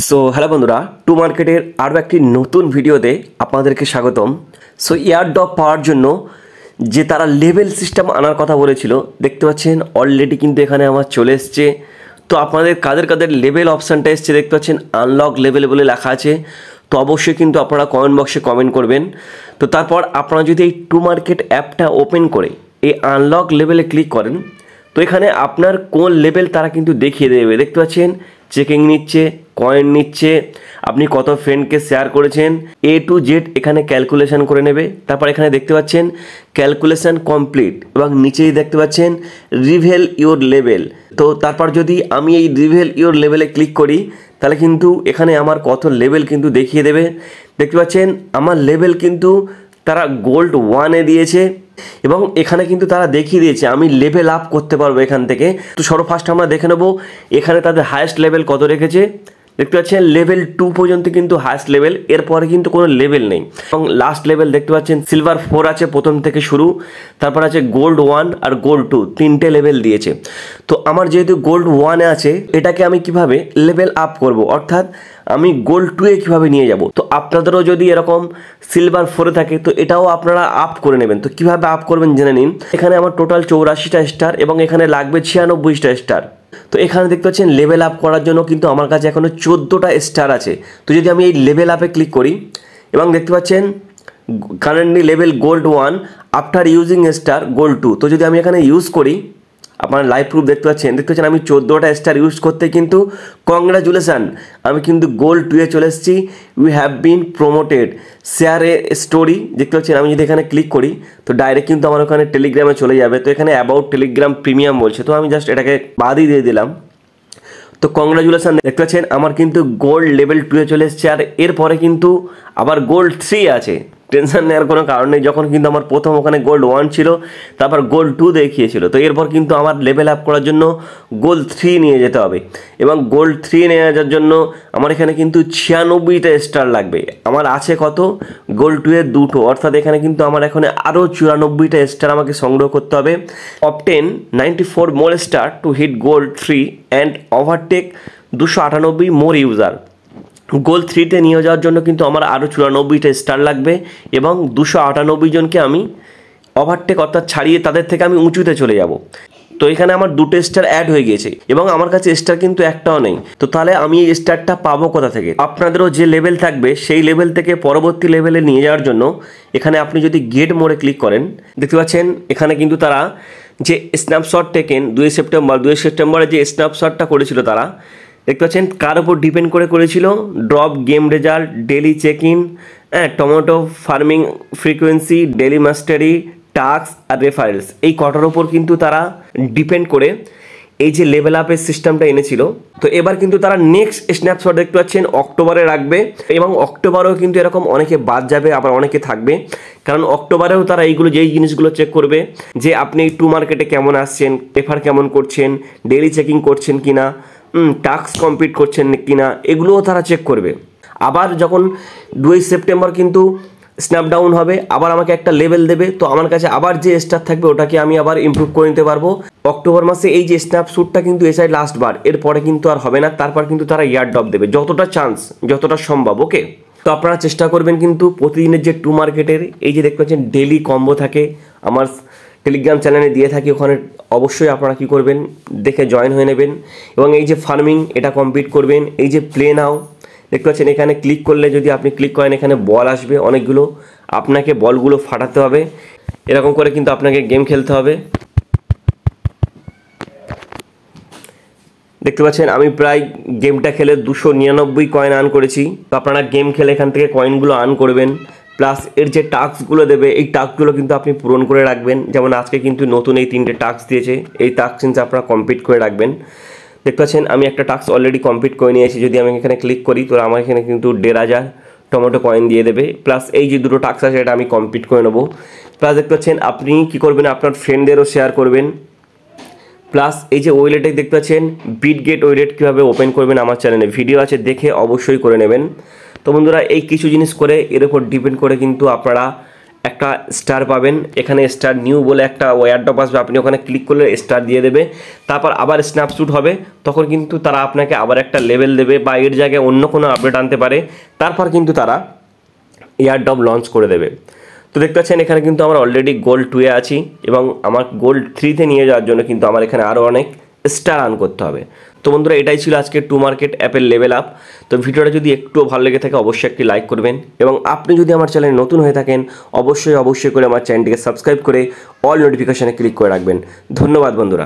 So hello বন্ধুরা, two মার্কেটের আরও একটি নতুন ভিডিওতে আপনাদেরকে স্বাগতম। সো এয়ারড্রপ পাওয়ার জন্য যে তারা লেভেল সিস্টেম আনার কথা বলেছিল, দেখতে পাচ্ছেন অলরেডি কিন্তু এখানে আমার চলে এসছে। তো আপনাদের কাদের কাদের লেভেল অপশানটা এসছে দেখতে পাচ্ছেন, আনলক লেভেল বলে লেখা আছে। তো অবশ্যই কিন্তু আপনারা কমেন্ট বক্সে কমেন্ট করবেন। তো তারপর আপনারা যদি এই টু মার্কেট অ্যাপটা ওপেন করে এই আনলক লেভেলে ক্লিক করেন, তো এখানে আপনার কোন লেভেল তারা কিন্তু দেখিয়ে দেবে। দেখতে পাচ্ছেন চেকিং নিচ্ছে, কয়েন নিচ্ছে, আপনি কত ফ্রেন্ডকে শেয়ার করেছেন, A to Z এখানে ক্যালকুলেশন করে নেবে। তারপর এখানে দেখতে পাচ্ছেন ক্যালকুলেশন কমপ্লিট এবং নিচেই দেখতে পাচ্ছেন রিভেল ইওর লেভেল। তো তারপর যদি আমি এই রিভেল ইওর লেভেলে ক্লিক করি, তাহলে কিন্তু এখানে আমার কত লেভেল কিন্তু দেখিয়ে দেবে। দেখতে পাচ্ছেন আমার লেভেল কিন্তু তারা গোল্ড 1-এ দিয়েছে এবং এখানে কিন্তু তারা দেখিয়ে দিয়েছে আমি লেভেল আপ করতে পারবো এখান থেকে। তো সর্বফার্স্ট আমরা দেখে নেবো এখানে তাদের হায়েস্ট লেভেল কত রেখেছে। দেখতে পাচ্ছেন লেভেল 2 পর্যন্ত কিন্তু হায়েস্ট লেভেল, এরপরে কিন্তু কোনো লেভেল নেই। এবং লাস্ট লেভেল দেখতে পাচ্ছেন সিলভার 4 আছে প্রথম থেকে শুরু, তারপর আছে গোল্ড 1 আর গোল্ড 2, তিনটে লেভেল দিয়েছে। তো আমার যেহেতু গোল্ড 1-এ আছে, এটাকে আমি কিভাবে লেভেল আপ করব, অর্থাৎ আমি গোল্ড 2-এ কীভাবে নিয়ে যাব। তো আপনাদেরও যদি এরকম সিলভার 4-এ থাকে তো এটাও আপনারা আপ করে নেবেন। তো কীভাবে আপ করবেন জেনে নিন। এখানে আমার টোটাল 84টা স্টার এবং এখানে লাগবে 96টা স্টার। তো এখানে দেখতে পাচ্ছেন লেভেল আপ করার জন্য কিন্তু আমার কাছে এখনও 14টা স্টার আছে। তো যদি আমি এই লেভেল আপে ক্লিক করি এবং দেখতে পাচ্ছেন currently level gold 1 after using star gold 2। তো যদি আমি এখানে ইউজ করি, আপনার লাইভ প্রুফ দেখতে পাচ্ছেন আমি 14টা স্টার ইউজ করতে কিন্তু কংগ্রাচুলেশান, আমি কিন্তু গোল্ড 2-এ চলে এসেছি। We have been promoted, share a story. দেখতে পাচ্ছেন আমি যদি এখানে ক্লিক করি তো ডাইরেক্ট কিন্তু আমার ওখানে টেলিগ্রামে চলে যাবে। তো এখানে অ্যাবাউট টেলিগ্রাম প্রিমিয়াম বলছে, তো আমি জাস্ট এটাকে বাদই দিয়ে দিলাম। তো কংগ্রাচুলেশান, দেখতে পাচ্ছেন আমার কিন্তু গোল্ড লেভেল 2-এ চলে এসেছে। আর এরপরে কিন্তু আবার গোল্ড 3 আছে, টেনশন নেওয়ার কোনো কারণ নেই। যখন কিন্তু আমার প্রথম ওখানে গোল্ড 1 ছিল, তারপর গোল্ড 2 দেখিয়েছিল, তো এরপর কিন্তু আমার লেভেল আপ করার জন্য গোল্ড 3 নিয়ে যেতে হবে। এবং গোল্ড 3 নিয়ে যাওয়ার জন্য আমার এখানে কিন্তু 96টা স্টার লাগবে। আমার আছে কত, গোল্ড 2-এর 2টো, অর্থাৎ এখানে কিন্তু আমার এখন আরও 94টা স্টার আমাকে সংগ্রহ করতে হবে। Obtain 94 more star to hit gold 3 and overtake 298 more user. Gold 3-তে নিয়ে যাওয়ার জন্য কিন্তু আমার আরও 94টা স্টার লাগবে এবং 298 জনকে আমি ওভারটেক অর্থাৎ ছাড়িয়ে তাদের থেকে আমি উঁচুতে চলে যাব। তো এখানে আমার 2টো স্টার অ্যাড হয়ে গিয়েছে এবং আমার কাছে স্টার কিন্তু একটাও নেই। তো তাহলে আমি এই স্টারটা পাবো কোথা থেকে? আপনাদেরও যে লেভেল থাকবে সেই লেভেল থেকে পরবর্তী লেভেলে নিয়ে যাওয়ার জন্য এখানে আপনি যদি গেট মোড়ে ক্লিক করেন, দেখতে পাচ্ছেন এখানে কিন্তু তারা যে স্ন্যাপশট টেকেন 2 সেপ্টেম্বরে যে স্ন্যাপশটটা করেছিল তারা, দেখতে পাচ্ছেন কার ওপর ডিপেন্ড করে করেছিল, drop game result, daily check in, tomato farming frequency, daily mastery, task আর রেফারেলস, এই কটার ওপর কিন্তু তারা ডিপেন্ড করে এই যে লেভেল আপের সিস্টেমটা এনেছিল। তো এবার কিন্তু তারা নেক্সট স্ন্যাপশট দেখতে পাচ্ছেন অক্টোবরে রাখবে এবং অক্টোবরেও কিন্তু এরকম অনেকে বাদ যাবে, আবার অনেকে থাকবে। কারণ অক্টোবরেও তারা এইগুলো যেই জিনিসগুলো চেক করবে যে আপনি টু মার্কেটে কেমন আসছেন, রেফার কেমন করছেন, ডেলি চেকিং করছেন কিনা, টাস্ক কমপ্লিট করছেন কিনা, এগুলোও তারা চেক করবে। আবার যখন 2 সেপ্টেম্বর কিন্তু স্ন্যাপডাউন হবে, আবার আমাকে একটা লেভেল দেবে। তো আমার কাছে আবার যে স্টার থাকবে ওটাকে আমি আবার ইমপ্রুভ করে নিতে পারবো। অক্টোবর মাসে এই যে স্ন্যাপশ্যুটটা কিন্তু এসআই লাস্ট বার, এরপরে কিন্তু আর হবে না। তারপর কিন্তু তারা ইয়ারড্রপ দেবে যতটা চান্স, যতটা সম্ভব। ওকে, তো আপনারা চেষ্টা করবেন কিন্তু প্রতিদিনের যে টু মার্কেটের এই যে দেখতে পাচ্ছেন ডেলি কম্বো থাকে, আমার টেলিগ্রাম চ্যানেলে দিয়ে থাকি, ওখানে অবশ্যই আপনারা কী করবেন দেখে জয়েন হয়ে নেবেন। এবং এই যে ফার্মিং এটা কমপ্লিট করবেন। এই যে প্লে নাও দেখতে পাচ্ছেন এখানে ক্লিক করলে যদি আপনি ক্লিক করেন এখানে বল আসবে অনেকগুলো, আপনাকে বলগুলো ফাটাতে হবে, এরকম করে কিন্তু আপনাকে গেম খেলতে হবে। দেখতে পাচ্ছেন আমি প্রায় গেমটা খেলে 299 কয়েন আর্ন করেছি। তো আপনারা গেম খেলে এখান থেকে কয়েনগুলো আর্ন করবেন, প্লাস এর যে টাস্কগুলো দেবে এই টাস্কগুলো কিন্তু আপনি পূরণ করে রাখবেন। যেমন আজকে কিন্তু নতুন এই 3টে টাস্ক দিয়েছে, এই টাস্ক কিন্তু আপনারা কমপ্লিট করে রাখবেন। দেখতে পাচ্ছেন আমি একটা টাস্ক অলরেডি কমপ্লিট করে নিয়েছি। যদি আমি এখানে ক্লিক করি তো আমার এখানে কিন্তু 1500 টমেটো কয়েন দিয়ে দেবে, প্লাস এই যে 2টো টাস্ক আছে এটা আমি কমপ্লিট করে নেবো। প্লাস দেখতে পাচ্ছেন আপনি কী করবেন, আপনার ফ্রেন্ডদেরও শেয়ার করবেন। প্লাস এই যে ওয়েলেটে দেখতে পাচ্ছেন বিটগেট ওয়েলেট কীভাবে ওপেন করবেন আমার চ্যানেলে ভিডিও আছে, দেখে অবশ্যই করে নেবেন। তো বন্ধুরা এই কিছু জিনিস করে এর উপর ডিপেন্ড করে কিন্তু আপনারা একটা স্টার পাবেন, এখানে স্টার নিউ বলে একটা এয়ারড্রপ আসবে, আপনি ওখানে ক্লিক করলে স্টার দিয়ে দেবে, তারপর আবার স্ন্যাপশুট হবে, তখন কিন্তু তারা আপনাকে আবার একটা লেভেল দেবে বা এর জায়গায় অন্য কোনো আপডেট আনতে পারে, তারপর কিন্তু তারা এয়ারড্রপ লঞ্চ করে দেবে। তো দেখতে পাচ্ছেন এখানে কিন্তু আমরা অলরেডি গোল্ড 2-এ আছি এবং আমার গোল্ড 3-তে নিয়ে যাওয়ার জন্য কিন্তু আমার এখানে আরও অনেক স্টার আর্ন করতে হবে। তো বন্ধুরা এটাই ছিল আজকে টু মার্কেট অ্যাপের লেভেল আপ। তো ভিডিওটা যদি একটুও ভালো লেগে থাকে অবশ্যই একটি লাইক করবেন এবং আপনি যদি আমার চ্যানেলে নতুন হয়ে থাকেন অবশ্যই করে আমার চ্যানেলটিকে সাবস্ক্রাইব করে অল নোটিফিকেশানে ক্লিক করে রাখবেন। ধন্যবাদ বন্ধুরা।